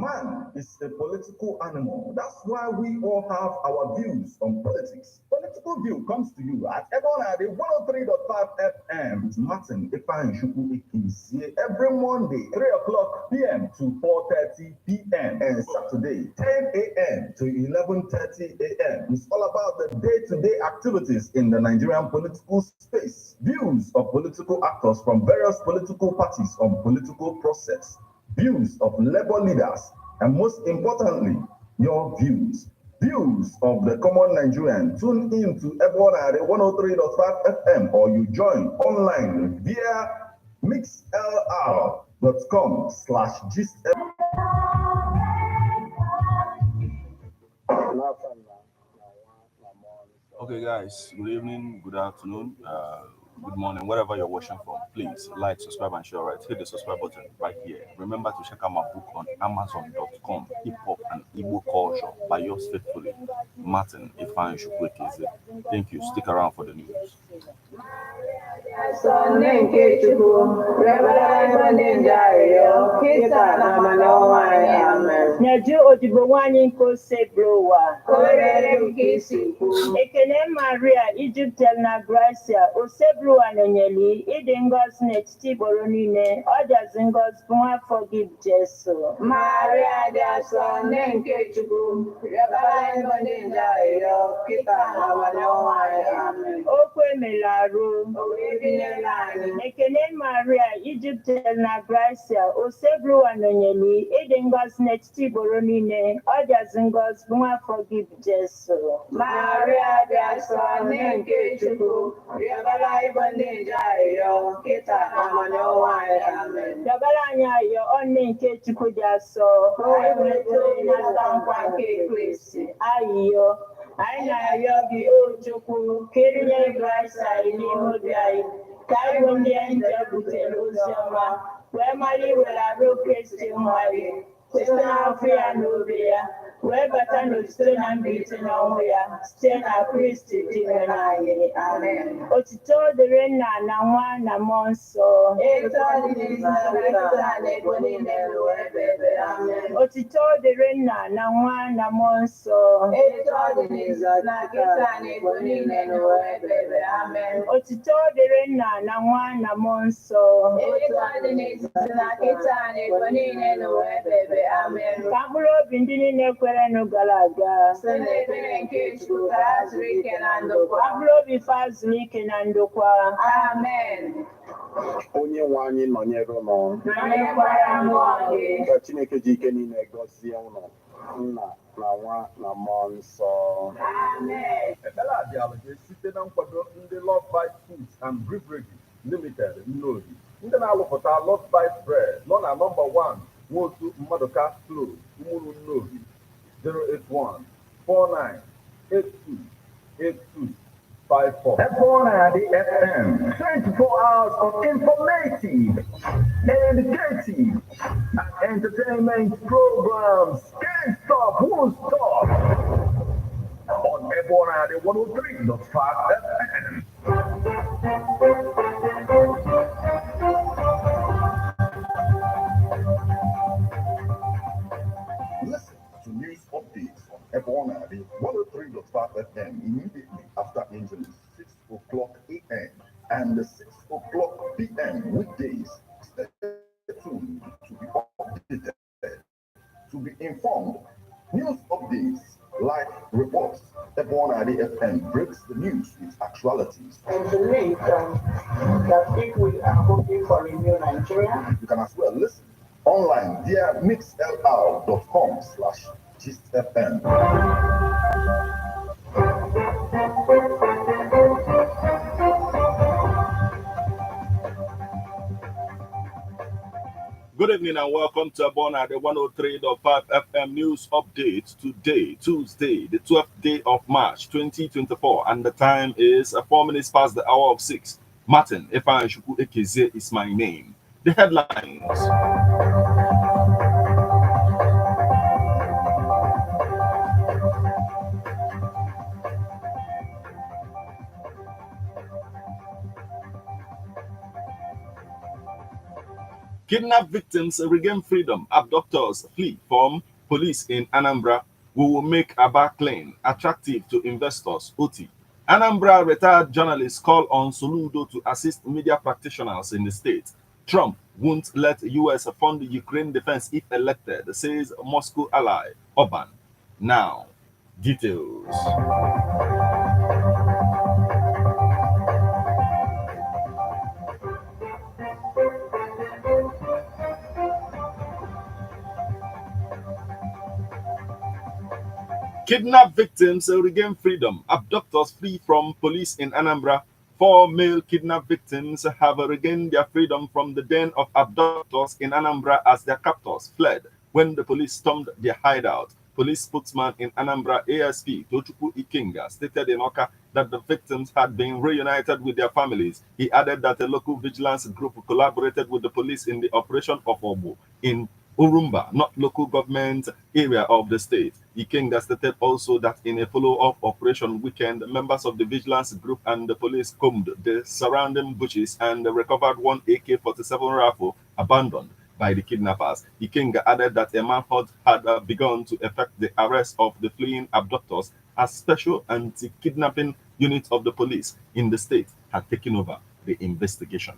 Man is a political animal. That's why we all have our views on politics. Political View comes to you at Ebonade 103.5 FM with Martin Ifeanyi every Monday, 3 o'clock p.m. to 4:30 p.m. and Saturday, 10 a.m. to 11:30 a.m. It's all about the day-to-day activities in the Nigerian political space. Views of political actors from various political parties on political process. Views of labor leaders, and most importantly, your views. Views of the common Nigerian. Tune in to Ebonade 103.5 FM or you join online via mixlr.com/gist. Okay, guys, good evening, good afternoon, good morning, wherever you're watching from. Please like, subscribe, and share. Right, hit the subscribe button right here. Remember to check out my book on Amazon.com, Hip Hop and Igbo Culture, by yours faithfully, Martin Ifeanyi. Thank you. Stick around for the news. Nyeju odibo nwanyi nkose blowa Ekene Maria Egyptel na Gracia oseblowa nenyeli ịdị ngọzi n'etiti Igbo niile ọ dịazị ngọzi bụ nwafọ gị Jesu Maria dị asọ nne nke Chukwu rịọbara ịbụ ndị njọ kịta na n'ọnwa anyị amen. Okwu emela arụ Ekene Maria Egyptel na Gracia oseblowa nenyeli ịdị ngọzi n'etiti Igbo niile ọ dịazị ngọzi bụ nwafọ gị Jesu Maria dị asọ nne nke Chukwu rịọbara ịbụ ndị njọ kịta na n'ọnwa anyị amen. Rịọbara anyị ayọ nne nke Chukwu dị asọ ayịyọ anyị na-arịọ gị o Chukwu ka ịrịnye Kraịst anyị n'ime obi anyị ka anyị bụ ndị njọ butere ozi ọma wee mara iwere arụ Kristi nwa gị site n'afọ ya na obi ya wee bata n'otito na mbilite n'ọnwụ ya site na Kristi dị nwere anyị amen. Otito dịrị Nna na Nwa na Mmụọ Nsọ. Otito dịrị Nna na Nwa na Mmụọ Nsọ. Otito dịrị Nna na Nwa na Mmụọ Nsọ. Ka mkpụrụ obi ndị niile kwerenụ gara aga mkpụrụ obi fa zuru ike na ndokwa. Amen. Onye nwe anyị nọnyere ụlọ ka Chineke ji ike niile gọzie ụlọ Nna na Nwa na Mmụọ Nsọ. Ekpere a bịara site na nkwado ndị Lord Bite Foods and Beverage Limited Nnobi, ndị na-alụpụta Lord Bite Bread nọ na nọmba 1 Nwotu Mmaduka Close, Umuru Nnobi, 081-4982-8254. Ebonade FM, 24 hours of informative, educative, and entertainment programs. Can't stop, won't stop. On Ebonade 103.5 FM. Listen to news updates on Ebonade 103.5 FM immediately after Angeles, 6 o'clock a.m. and 6 o'clock p.m. weekdays. Stay tuned to be updated, to be informed. News updates, live reports. Ebonade FM breaks the news with actualities. And believe that if we are hoping for a new Nigeria, You can as well listen online via mixlr.com/gistfm. Good evening and welcome to Ebonade 103.5 FM News Update. Today, Tuesday, the 12th day of March 2024, and the time is 4 minutes past the hour of 6. Martin Ifeanyi is my name. The headlines. Kidnap victims regain freedom. Abductors flee from police in Anambra. We will make Aba clean, attractive to investors. OT. Anambra retired journalists call on Soludo to assist media practitioners in the state. Trump won't let US fund Ukraine defense if elected, says Moscow ally Orban. Now, details. Kidnap victims regain freedom. Abductors flee from police in Anambra. 4 male kidnap victims have regained their freedom from the den of abductors in Anambra as their captors fled when the police stormed their hideout. Police spokesman in Anambra, ASP Tochukwu Ikenga, stated in Oka that the victims had been reunited with their families. He added that a local vigilance group collaborated with the police in the operation of Obu in Urumba, not local government area of the state. Ikenga stated also that in a follow-up operation weekend, members of the vigilance group and the police combed the surrounding bushes and recovered one AK-47 rifle abandoned by the kidnappers. Ikenga added that a manhunt had begun to effect the arrest of the fleeing abductors as special anti-kidnapping unit of the police in the state had taken over the investigation.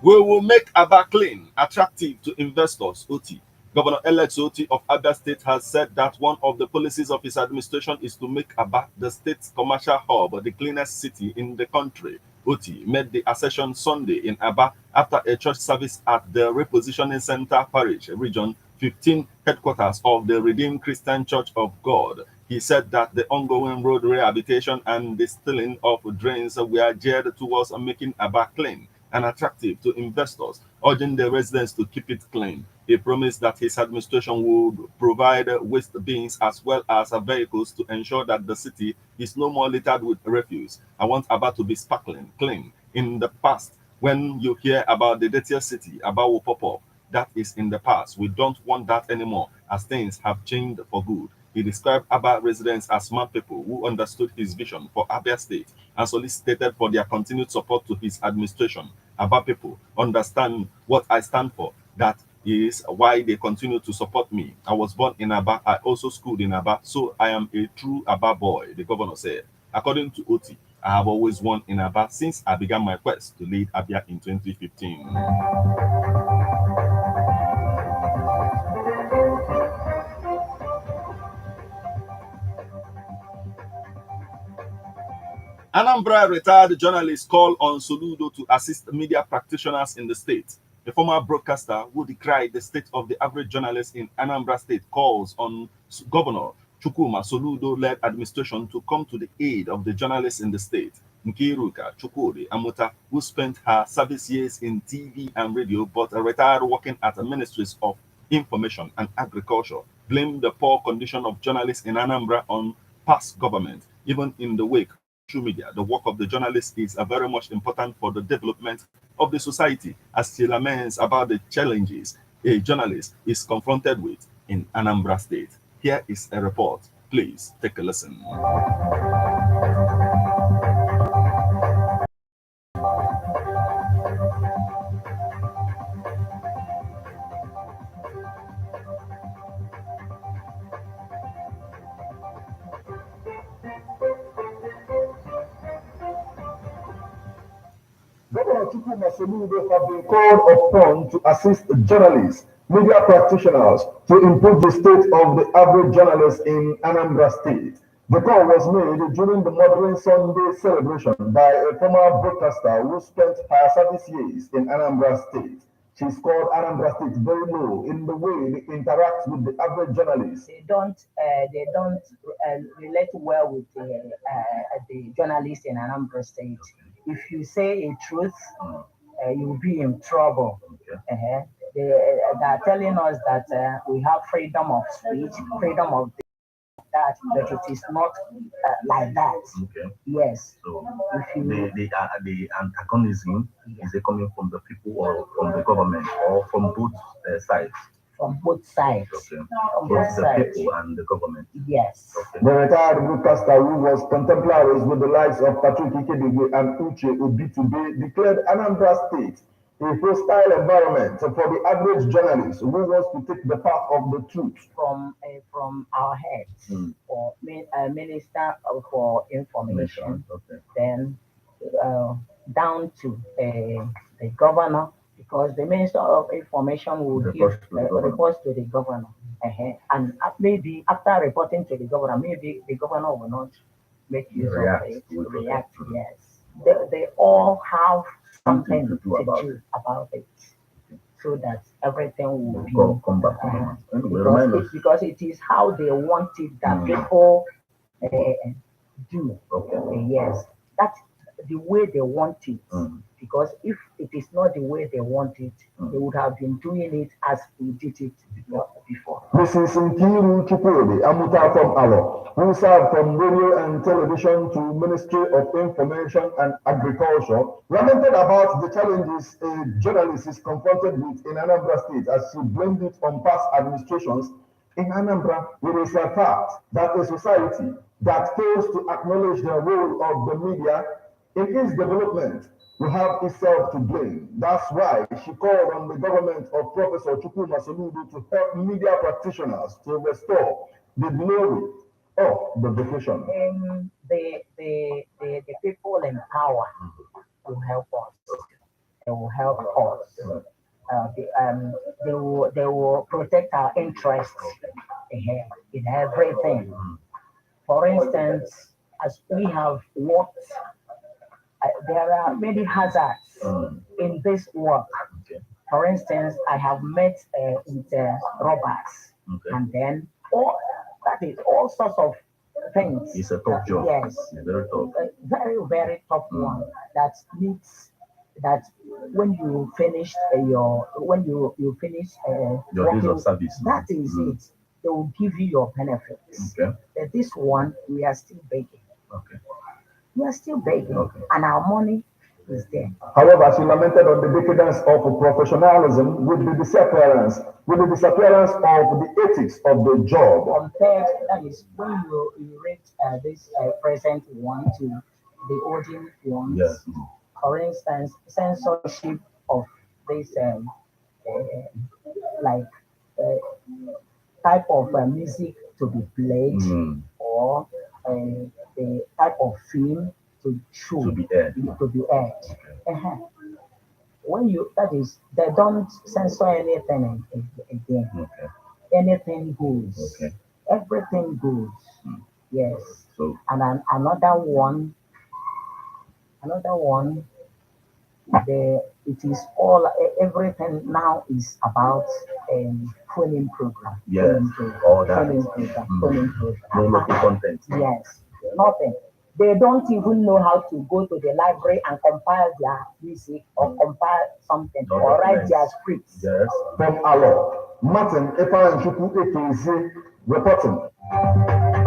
We will make Aba clean, attractive to investors, OT. Governor-elect Oti of Abia State has said that one of the policies of his administration is to make Aba the state's commercial hub, the cleanest city in the country. Oti made the assertion Sunday in Aba after a church service at the Repositioning Center Parish, Region 15 headquarters of the Redeemed Christian Church of God. He said that the ongoing road rehabilitation and the stilling of drains were geared towards making Aba clean and attractive to investors, urging the residents to keep it clean. He promised that his administration would provide waste bins as well as vehicles to ensure that the city is no more littered with refuse. I want Aba to be sparkling, clean. In the past, when you hear about the dirtier city, Aba will pop up. That is in the past. We don't want that anymore, as things have changed for good. He described Aba residents as smart people who understood his vision for Abia State and solicited for their continued support to his administration. Aba people understand what I stand for. That is why they continue to support me. I was born in Aba. I also schooled in Aba, so I am a true Aba boy, the governor said. According to Oti, I have always won in Aba since I began my quest to lead Abia in 2015. Anambra retired journalists call on Soludo to assist media practitioners in the state. The former broadcaster who decried the state of the average journalist in Anambra State calls on Governor Chukwuma Soludo-led administration to come to the aid of the journalists in the state. Nkiruka Chukwudi Amuta, who spent her service years in TV and radio but retired working at the Ministries of Information and Agriculture, blamed the poor condition of journalists in Anambra on past government. Even in the wake social media, the work of the journalist is very much important for the development of the society, as she laments about the challenges a journalist is confronted with in Anambra State. Here is a report. Please take a listen. Governor Chukwuma Soludo have been called upon to assist journalists, media practitioners to improve the state of the average journalist in Anambra State. The call was made during the Modern Sunday celebration by a former broadcaster who spent her service years in Anambra State. She scored Anambra State very low in the way they interact with the average journalist. They don't relate well with the journalists in Anambra State. If you say a truth, you'll be in trouble. They are telling us that we have freedom of speech, freedom of that, but it is not like that. Okay. Yes. So If you the antagonism is it coming from the people or from the government or from both sides? from both sides. Okay. From Both both the sides. people and the government. Yes. The retired broadcaster who was contemporaries with the likes of Patrick Ikebebe and Uche Obitube declared Anambra State a hostile environment for the average journalist who wants to take the path of the truth. From our heads, for Minister for Information, Okay. then down to the governor, because the Minister of Information will give reports to the governor. And maybe after reporting to the governor, maybe the governor will not make use of it, react. Yes. They all have something to do about it. So that everything will be come back. because it is how they want it that people do. Okay. Yes, that's the way they want it. Because if it is not the way they want it, they would have been doing it as we did it before. This is Nkiru Chukwudi Amuta from Alo, who served from radio and television to Ministry of Information and Agriculture, lamented about the challenges a journalist is confronted with in Anambra State as she blamed it on past administrations. In Anambra, it is a fact that a society that fails to acknowledge the role of the media in its development will have itself to blame. That's why she called on the government of Professor SOLUDO to help media practitioners to restore the glory of the vocation. The people in power will help us. They will help us. They will protect our interests in everything. For instance, as we have worked, there are many hazards in this work. Okay. For instance, I have met with robots, and then all sorts of things. It's a tough job. Yes, Very tough. Very, very tough one that needs that when you finish when you finish your days of service. That is it. They will give you your benefits. Okay. But this one, we are still begging. Okay. We are still begging, and our money is there. However, she lamented on the decadence of professionalism with the disappearance of the ethics of the job. Compared, that is when you rate this present one to the olden ones. Yes. For instance, censorship of this type of music to be played, or the type of film to show To be aired. When they don't censor anything again. Okay. Anything goes. Okay. Everything goes. Yes. So And another one. It is all everything now is about phoning program. yes, all that. Phoning program. No local content. Yes, nothing. They don't even know how to go to the library and compile their music or compile something or write their scripts. Yes. From Alo, Martin Epa and Chuku Ekezi reporting.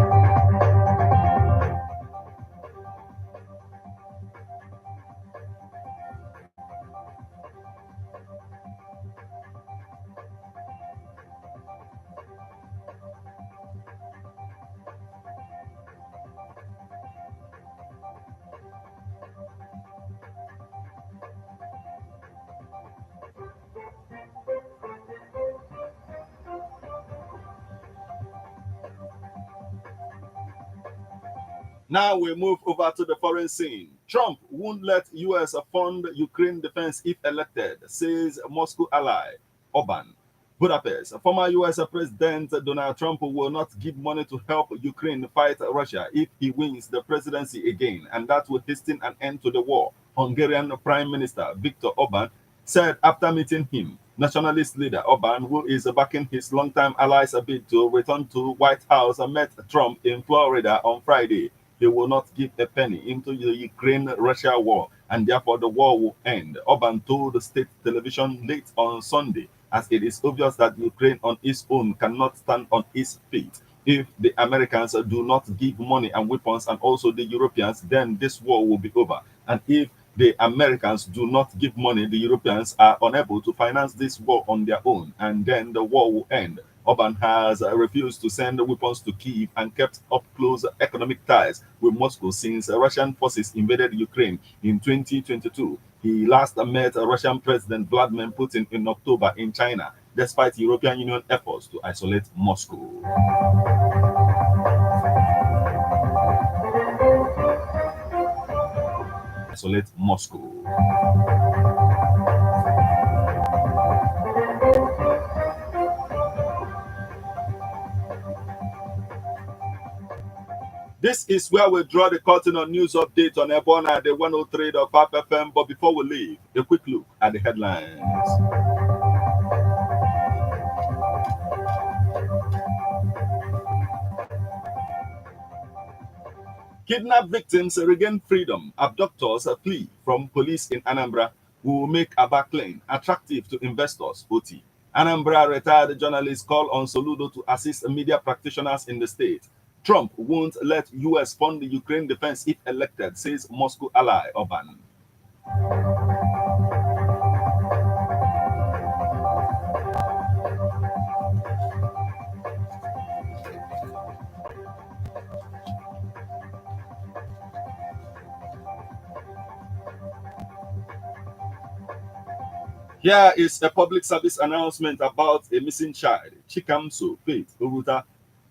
Now we move over to the foreign scene. Trump won't let U.S. fund Ukraine defense if elected, says Moscow ally Orban. Budapest. Former U.S. President Donald Trump will not give money to help Ukraine fight Russia if he wins the presidency again, and that will hasten an end to the war, Hungarian Prime Minister Viktor Orban said after meeting him. Nationalist leader Orban, who is backing his longtime allies bid to return to White House, met Trump in Florida on Friday. He will not give a penny into the Ukraine-Russia war, and therefore the war will end, Orban told state television late on Sunday, as it is obvious that Ukraine on its own cannot stand on its feet. If the Americans do not give money and weapons, and also the Europeans, then this war will be over. And if the Americans do not give money, the Europeans are unable to finance this war on their own, and then the war will end. Orban has refused to send weapons to Kyiv and kept up close economic ties with Moscow since Russian forces invaded Ukraine in 2022. He last met Russian President Vladimir Putin in October in China, despite European Union efforts to isolate Moscow. Isolate Moscow. This is where we draw the curtain on news update on Ebona at the 103.5 FM. But before we leave, a quick look at the headlines. Kidnapped victims regain freedom. Abductors flee from police in ANAMBRA who will make Aba claim attractive to investors. OT. ANAMBRA retired journalists call on SOLUDO to assist media practitioners in the state. Trump won't let U.S. fund the Ukraine defense if elected, says Moscow ally Orban. Here is a public service announcement about a missing child. Chikamso Faith Uruta,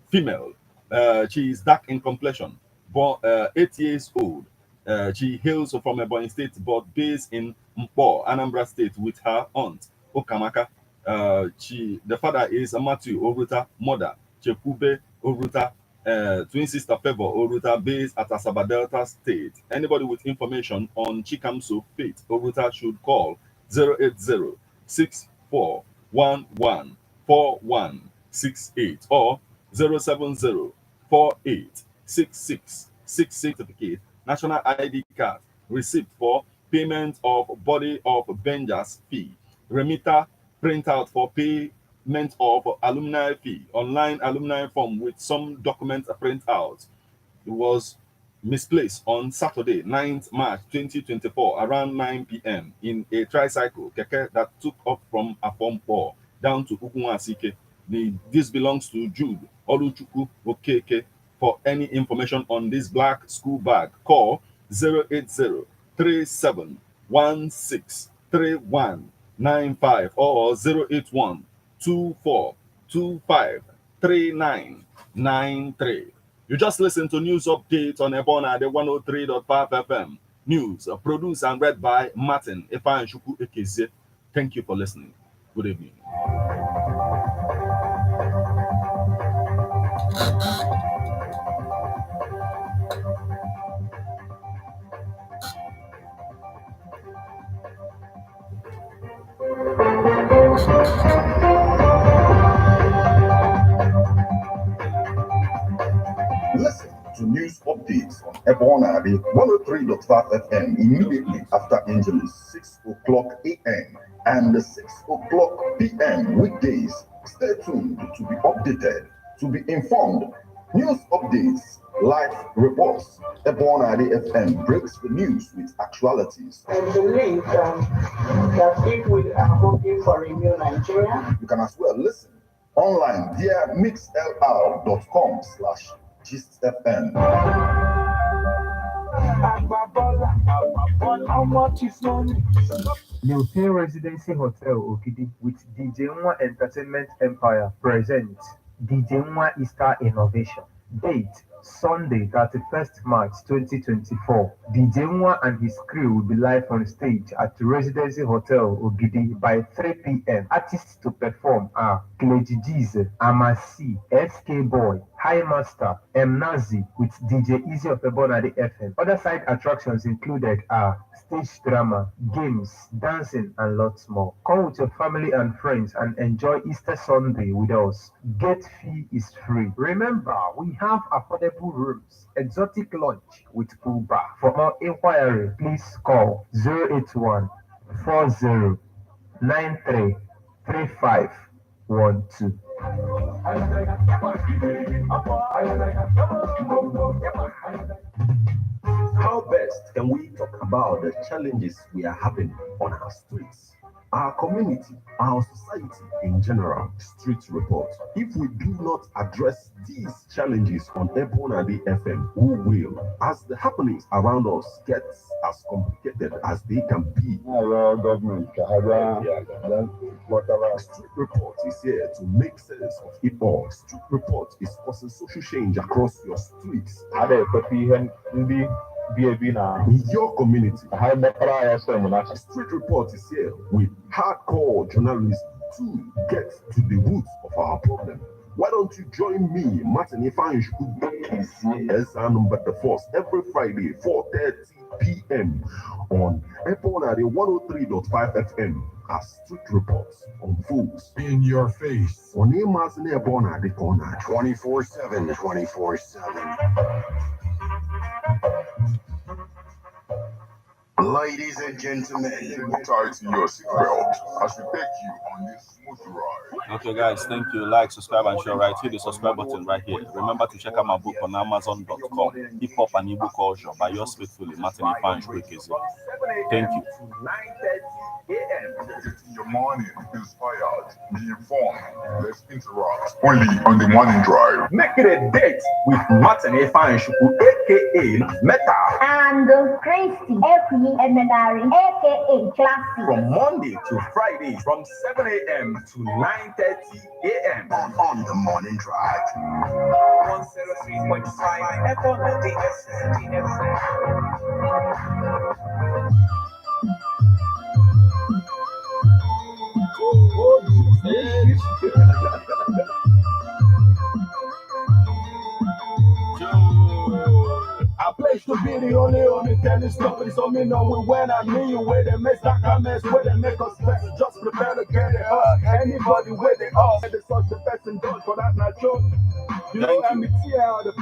female. She is dark in complexion, born 8 years old. She hails from Ebonyi State, but based in Mpo, Anambra State, with her aunt Okamaka. The father is Matthew Oruta, mother Chekube Oruta, twin sister Favor Oruta, based at Asaba Delta State. Anybody with information on Chikamso Faith Oruta should call 080-6411-4168 or 070-4866-66 certificate, national ID card, receipt for payment of body of Benja's fee, remitter printout for payment of alumni fee, online alumni form with some document printout. It was misplaced on Saturday, 9th March 2024, around 9 p.m. in a tricycle keke that took off from Afompo down to Ukunwasike. This belongs to Jude Oluchuku Okeke. For any information on this black school bag, call 080-3716-3195 or 081-2425-3993. You just listened to news update on Ebona, the 103.5 FM. News produced and read by Martin Efanshuku Ekeze. Thank you for listening. Good evening. Listen to news updates on Ebona, the 103.5 FM immediately after Angeles, 6 o'clock a.m. and 6 o'clock p.m. weekdays. Stay tuned to be updated, to be informed. News updates, live reports. Ebona, the FM breaks the news with actualities. And believe that if we are hoping for a new Nigeria, You can as well listen online via mixlr.com/GistFM. Milton Residency Hotel Okidi with DJ Nwa Entertainment Empire presents DJ Nwa Easter Innovation. Date Sunday, 31st March 2024. DJ Nwa and his crew will be live on stage at Residency Hotel Ogidi by 3 p.m. Artists to perform are Kleji Jize, Amasi, SK Boy, High Master, M Nazi with DJ Easy of Ebona the FM. Other side attractions included are stage drama, games, dancing, and lots more. Come with your family and friends and enjoy Easter Sunday with us. Gate fee is free. Remember, we have affordable rooms, exotic lunch with pool bar. For more inquiry, please call 081 40 93 3512. How best can we talk about the challenges we are having on our streets, our community, our society in general? Street report. If we do not address these challenges on Ebonadi FM, who will? As the happenings around us get as complicated as they can be, Government, Street report is here to make sense of it all. Street report is causing social change across your streets. In your community, Street report is here with hardcore journalism to get to the roots of our problem. Why don't you join me, Martin Ifanshku, as number the force every Friday, 4:30 p.m. on Epona 103.5 FM as Street Reports unfolds in your face. On Emas Epona the corner 24/7, 24/7. Ladies and gentlemen, Tie to your seatbelt as we take you on this smooth ride. Okay, guys, thank you. Like, subscribe, and share. Right, hit the subscribe button right here. Remember to check out my book on Amazon.com. Hip Hop and Igbo Culture by yours faithfully, Martin Ifanshku. Thank you. Get your morning inspired, be informed, let's interact. Only on the morning drive. Make it a date with Martin Ifanshku, aka Meta, and Christy, aka Emenari, aka Classy. from Monday to Friday from 7 a.m. to 9:30 a.m. on the morning drive. 103.5 FM. I place to be the only telescope. So me know when I mean you where they make that comments, where they make us vex. Just prepare to get it up. Anybody where they are, they such the person does for that not true. You know, I'm the tear out of the